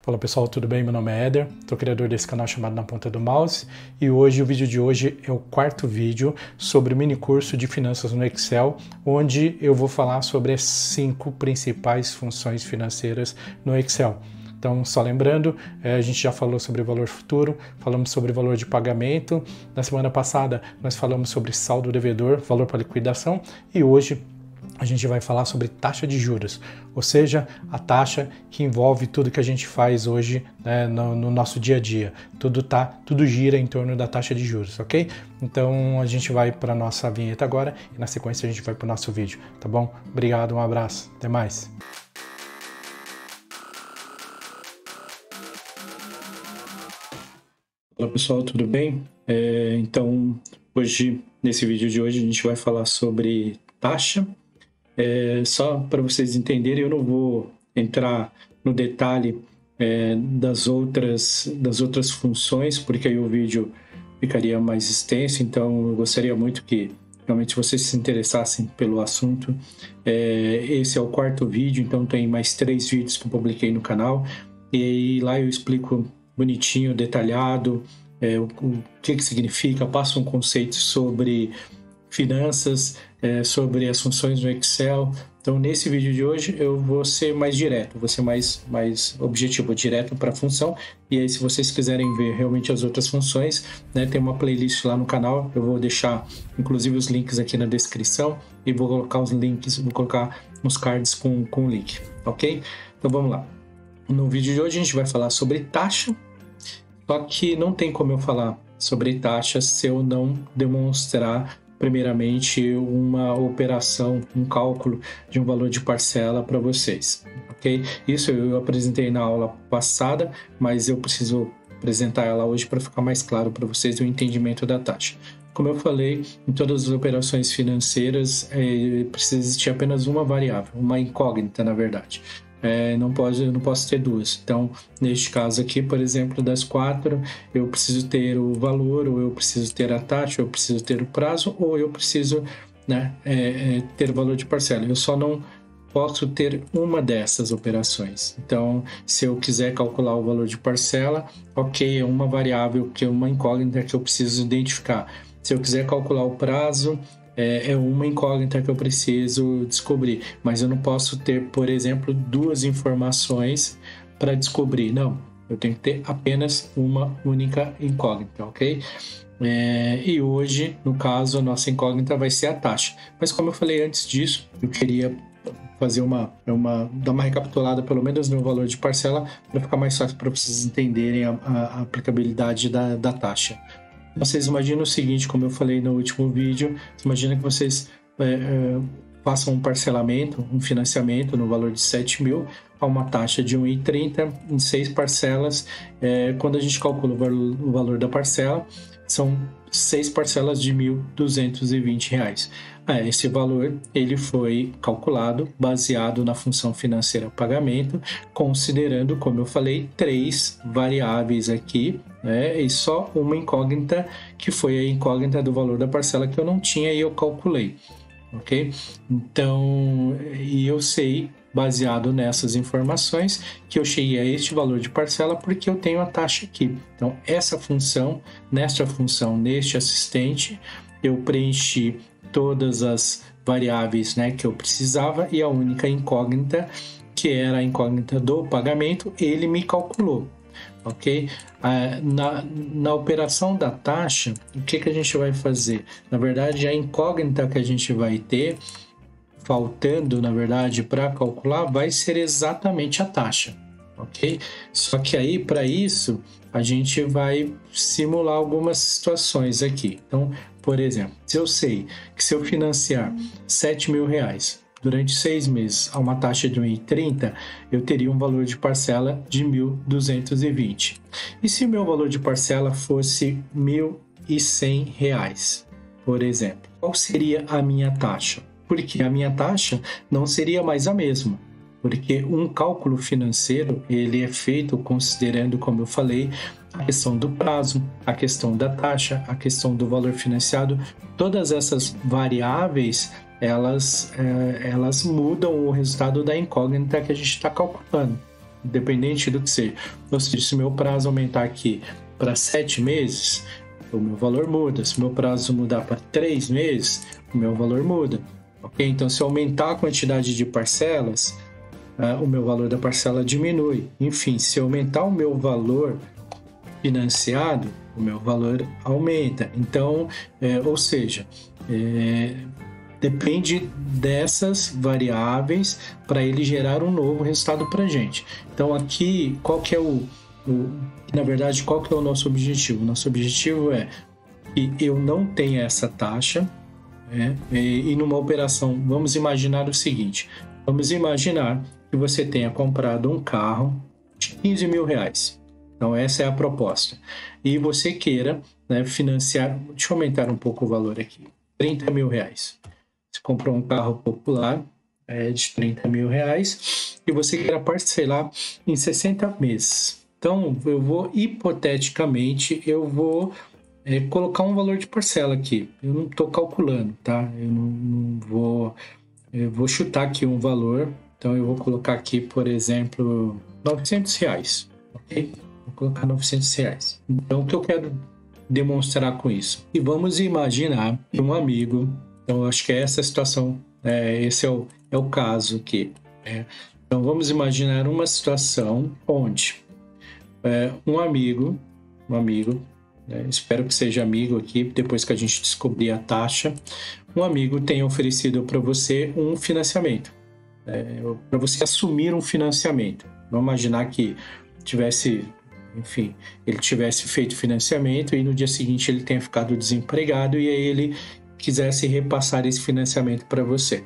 Fala pessoal, tudo bem? Meu nome é Éder, sou criador desse canal chamado Na Ponta do Mouse e hoje o vídeo de hoje é o quarto vídeo sobre o mini curso de finanças no Excel, onde eu vou falar sobre as 5 principais funções financeiras no Excel. Então, só lembrando, a gente já falou sobre valor futuro, falamos sobre valor de pagamento, na semana passada nós falamos sobre saldo devedor, valor para liquidação e hoje a gente vai falar sobre taxa de juros, ou seja, a taxa que envolve tudo que a gente faz hoje, né, no nosso dia a dia. Tudo gira em torno da taxa de juros, ok? Então a gente vai para a nossa vinheta agora e na sequência a gente vai para o nosso vídeo, tá bom? Obrigado, um abraço, até mais. Olá pessoal, tudo bem? Então hoje, nesse vídeo de hoje, a gente vai falar sobre taxa. Só para vocês entenderem, eu não vou entrar no detalhe das outras funções, porque aí o vídeo ficaria mais extenso, então eu gostaria muito que realmente vocês se interessassem pelo assunto. Esse é o quarto vídeo, então tem mais 3 vídeos que eu publiquei no canal, e lá eu explico bonitinho, detalhado, o que significa, passo um conceito sobre finanças, sobre as funções no Excel. Então nesse vídeo de hoje eu vou ser mais direto, vou ser mais objetivo, direto para a função. E aí se vocês quiserem ver realmente as outras funções, né, tem uma playlist lá no canal, eu vou deixar inclusive os links aqui na descrição e vou colocar os links, vou colocar uns cards com o link, ok? Então vamos lá. No vídeo de hoje a gente vai falar sobre taxa, só que não tem como eu falar sobre taxa se eu não demonstrar primeiramente uma operação, um cálculo de um valor de parcela para vocês, ok? Isso eu apresentei na aula passada, mas eu preciso apresentar ela hoje para ficar mais claro para vocês o entendimento da taxa. Como eu falei, em todas as operações financeiras precisa existir apenas uma variável, uma incógnita na verdade. Eu não posso ter duas. Então, neste caso aqui, por exemplo, das 4, eu preciso ter o valor, ou eu preciso ter a taxa, ou eu preciso ter o prazo, ou eu preciso, né, ter o valor de parcela. Eu só não posso ter uma dessas operações. Então, se eu quiser calcular o valor de parcela, ok, é uma variável, que é uma incógnita que eu preciso identificar. Se eu quiser calcular o prazo, é uma incógnita que eu preciso descobrir, mas eu não posso ter, por exemplo, 2 informações para descobrir, não, eu tenho que ter apenas uma única incógnita, ok? E hoje, no caso, a nossa incógnita vai ser a taxa, mas como eu falei antes disso, eu queria fazer dar uma recapitulada pelo menos no valor de parcela para ficar mais fácil para vocês entenderem a aplicabilidade da taxa. Vocês imaginam o seguinte, como eu falei no último vídeo, você imagina que vocês façam um parcelamento, um financiamento no valor de 7 mil a uma taxa de 1,30 em 6 parcelas. Quando a gente calcula o valor da parcela, são 6 parcelas de R$ 1.220. Esse valor ele foi calculado baseado na função financeira pagamento, considerando, como eu falei, 3 variáveis aqui, né, e só uma incógnita, que foi a incógnita do valor da parcela que eu não tinha e eu calculei, ok? Então, e eu sei, baseado nessas informações, que eu cheguei a este valor de parcela porque eu tenho a taxa aqui. Então, essa função, neste assistente, eu preenchi todas as variáveis, né, que eu precisava, e a única incógnita, que era a incógnita do pagamento, ele me calculou, ok? Na operação da taxa, o que a gente vai fazer? Na verdade, a incógnita que a gente vai ter, faltando, na verdade, para calcular, vai ser exatamente a taxa, ok? Só que aí, para isso, a gente vai simular algumas situações aqui. Então, por exemplo, se eu sei que se eu financiar R$ 7 mil durante 6 meses a uma taxa de 1,30, eu teria um valor de parcela de R$ 1.220. E se o meu valor de parcela fosse R$ 1.100, por exemplo, qual seria a minha taxa? Porque a minha taxa não seria mais a mesma, porque um cálculo financeiro ele é feito considerando, como eu falei, a questão do prazo, a questão da taxa, a questão do valor financiado. Todas essas variáveis elas mudam o resultado da incógnita que a gente está calculando. independente do que seja. Ou seja, se o meu prazo aumentar aqui para 7 meses, o meu valor muda. Se o meu prazo mudar para 3 meses, o meu valor muda. Ok? Então, se eu aumentar a quantidade de parcelas, o meu valor da parcela diminui. Enfim, se eu aumentar o meu valor financiado, o meu valor aumenta. Então, ou seja, depende dessas variáveis para ele gerar um novo resultado para a gente. Então, aqui, qual que é na verdade, qual que é o nosso objetivo? O nosso objetivo é que eu não tenha essa taxa, e numa operação, vamos imaginar o seguinte, vamos imaginar que você tenha comprado um carro de 15 mil reais. Então, essa é a proposta. E você queira, né, financiar, deixa eu aumentar um pouco o valor aqui, 30 mil reais. Você comprou um carro popular de 30 mil reais e você quer parcelar em 60 meses. Então, eu vou, hipoteticamente, colocar um valor de parcela aqui. Eu não estou calculando, tá? Eu vou chutar aqui um valor. Então, eu vou colocar aqui, por exemplo, 900 reais, ok? Vou colocar 900 reais. Então, o que eu quero demonstrar com isso? E vamos imaginar que um amigo... Então, eu acho que é essa a situação, esse é o caso aqui. Então, vamos imaginar uma situação onde um amigo, espero que seja amigo aqui, depois que a gente descobrir a taxa, um amigo tem oferecido para você um financiamento, para você assumir um financiamento. Vamos imaginar que ele tivesse feito financiamento e no dia seguinte ele tenha ficado desempregado e aí ele quisesse repassar esse financiamento para você.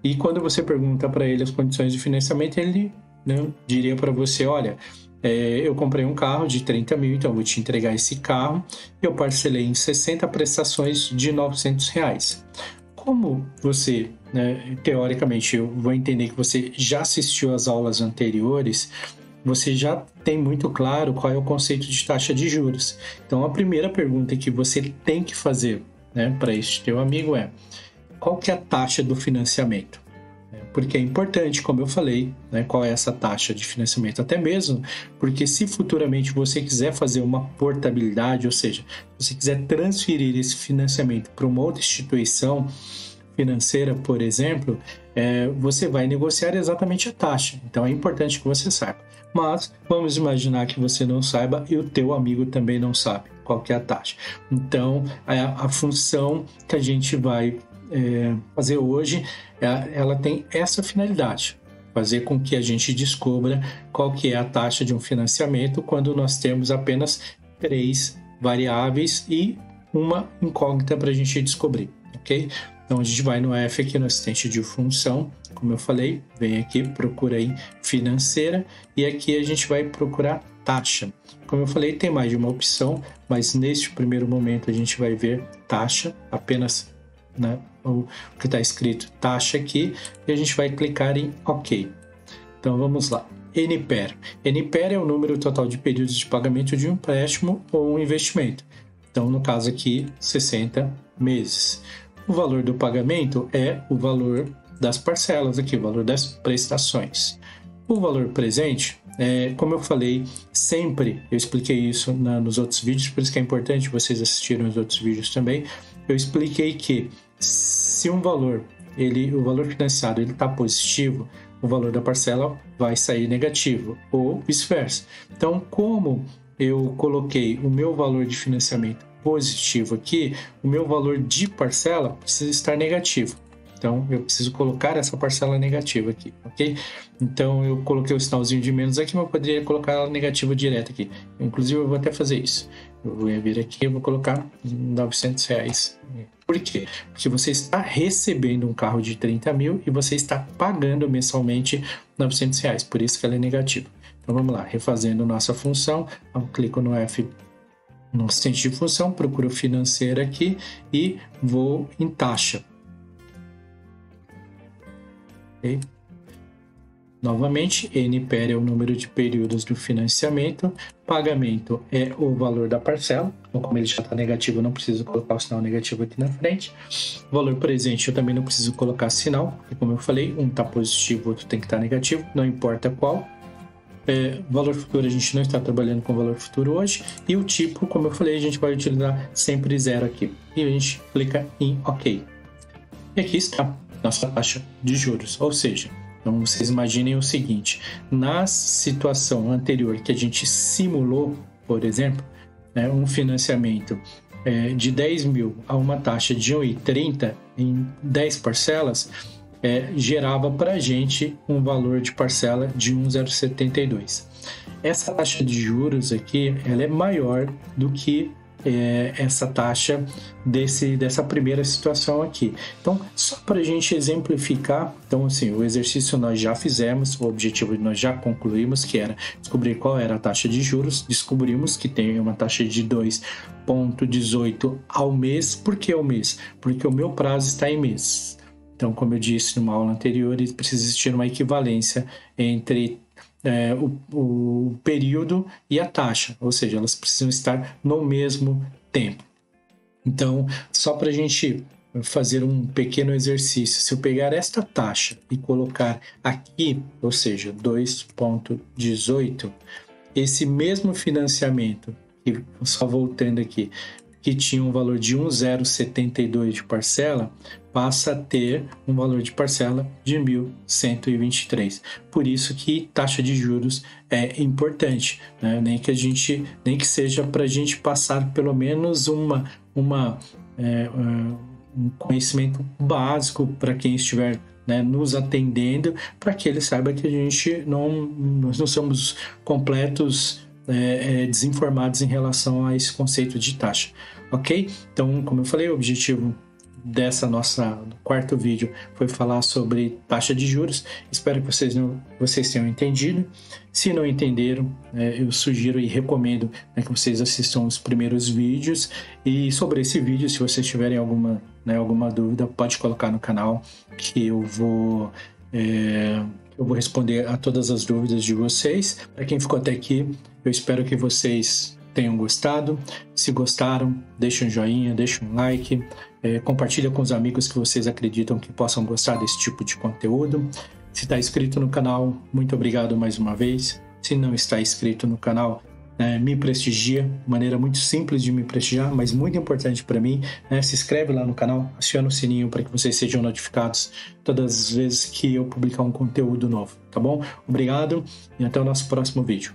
E quando você pergunta para ele as condições de financiamento, ele, né, diria para você, olha, eu comprei um carro de 30 mil, então eu vou te entregar esse carro, eu parcelei em 60 prestações de 900 reais. Como você, né, teoricamente, eu vou entender que você já assistiu às aulas anteriores, você já tem muito claro qual é o conceito de taxa de juros. Então, a primeira pergunta que você tem que fazer, né, para este teu amigo qual que é a taxa do financiamento? Porque é importante, como eu falei, né, qual é essa taxa de financiamento, até mesmo porque se futuramente você quiser fazer uma portabilidade, ou seja, você quiser transferir esse financiamento para uma outra instituição financeira, por exemplo, você vai negociar exatamente a taxa. Então é importante que você saiba. Mas vamos imaginar que você não saiba e o teu amigo também não sabe qual que é a taxa. Então a função que a gente vai fazer hoje, ela tem essa finalidade, fazer com que a gente descubra qual que é a taxa de um financiamento quando nós temos apenas 3 variáveis e uma incógnita para a gente descobrir, ok? Então a gente vai no F aqui no assistente de função, como eu falei, vem aqui, procura aí financeira e aqui a gente vai procurar taxa. Como eu falei, tem mais de uma opção, mas neste primeiro momento a gente vai ver taxa, apenas, né, o que está escrito taxa aqui, e a gente vai clicar em OK. Então vamos lá. NPER. NPER é o número total de períodos de pagamento de um empréstimo ou um investimento. Então, no caso aqui, 60 meses. O valor do pagamento é o valor das parcelas aqui, o valor das prestações. O valor presente, como eu falei, sempre, eu expliquei isso nos outros vídeos, por isso que é importante vocês assistirem os outros vídeos também. Eu expliquei que se o valor financiado está positivo, o valor da parcela vai sair negativo, ou vice-versa. Então, como eu coloquei o meu valor de financiamento positivo aqui, o meu valor de parcela precisa estar negativo. Então, eu preciso colocar essa parcela negativa aqui, ok? Então, eu coloquei o sinalzinho de menos aqui, mas eu poderia colocar ela negativa direto aqui. Inclusive, eu vou até fazer isso. Eu vou vir aqui e vou colocar 900 reais. Por quê? Porque você está recebendo um carro de 30 mil e você está pagando mensalmente 900 reais. Por isso que ela é negativa. Então, vamos lá. Refazendo nossa função. Eu clico no F no assistente de função, procuro financeira aqui e vou em taxa. Okay? Novamente, NPER é o número de períodos do financiamento, pagamento é o valor da parcela, então, como ele já está negativo, eu não preciso colocar o sinal negativo aqui na frente. Valor presente, eu também não preciso colocar sinal, porque como eu falei, um está positivo, outro tem que estar negativo, não importa qual. Valor futuro, a gente não está trabalhando com valor futuro hoje. E o tipo, como eu falei, a gente vai utilizar sempre 0 aqui. E a gente clica em OK. E aqui está nossa taxa de juros. Ou seja, então vocês imaginem o seguinte: na situação anterior que a gente simulou, por exemplo, né, um financiamento de 10 mil a uma taxa de 1,30 em 10 parcelas, gerava para a gente um valor de parcela de 1,072. Essa taxa de juros aqui, ela é maior do que essa taxa dessa primeira situação aqui. Então, só para a gente exemplificar, então assim, o exercício nós já fizemos, o objetivo nós já concluímos, que era descobrir qual era a taxa de juros, descobrimos que tem uma taxa de 2,18 ao mês. Por que ao mês? Porque o meu prazo está em mês. Então, como eu disse numa aula anterior, precisa existir uma equivalência entre o período e a taxa, ou seja, elas precisam estar no mesmo tempo. Então, só para a gente fazer um pequeno exercício, se eu pegar esta taxa e colocar aqui, ou seja, 2,18, esse mesmo financiamento, só voltando aqui, que tinha um valor de 1,072 de parcela, passa a ter um valor de parcela de 1.123. Por isso que taxa de juros é importante, né? Nem que seja para a gente passar pelo menos um conhecimento básico para quem estiver, né, nos atendendo, para que ele saiba que nós não somos completos desinformados em relação a esse conceito de taxa, ok? Então, como eu falei, o objetivo dessa nossa quarto vídeo foi falar sobre taxa de juros. Espero que vocês tenham entendido. Se não entenderam, eu sugiro e recomendo, né, que vocês assistam os primeiros vídeos. E sobre esse vídeo, se vocês tiverem alguma dúvida, pode colocar no canal que eu vou responder a todas as dúvidas de vocês. Para quem ficou até aqui, eu espero que vocês tenham gostado. Se gostaram, deixem um joinha, deixem um like, compartilha com os amigos que vocês acreditam que possam gostar desse tipo de conteúdo. Se está inscrito no canal, muito obrigado mais uma vez. Se não está inscrito no canal, me prestigia, maneira muito simples de me prestigiar, mas muito importante para mim, né? Se inscreve lá no canal, aciona o sininho para que vocês sejam notificados todas as vezes que eu publicar um conteúdo novo, tá bom? Obrigado e até o nosso próximo vídeo.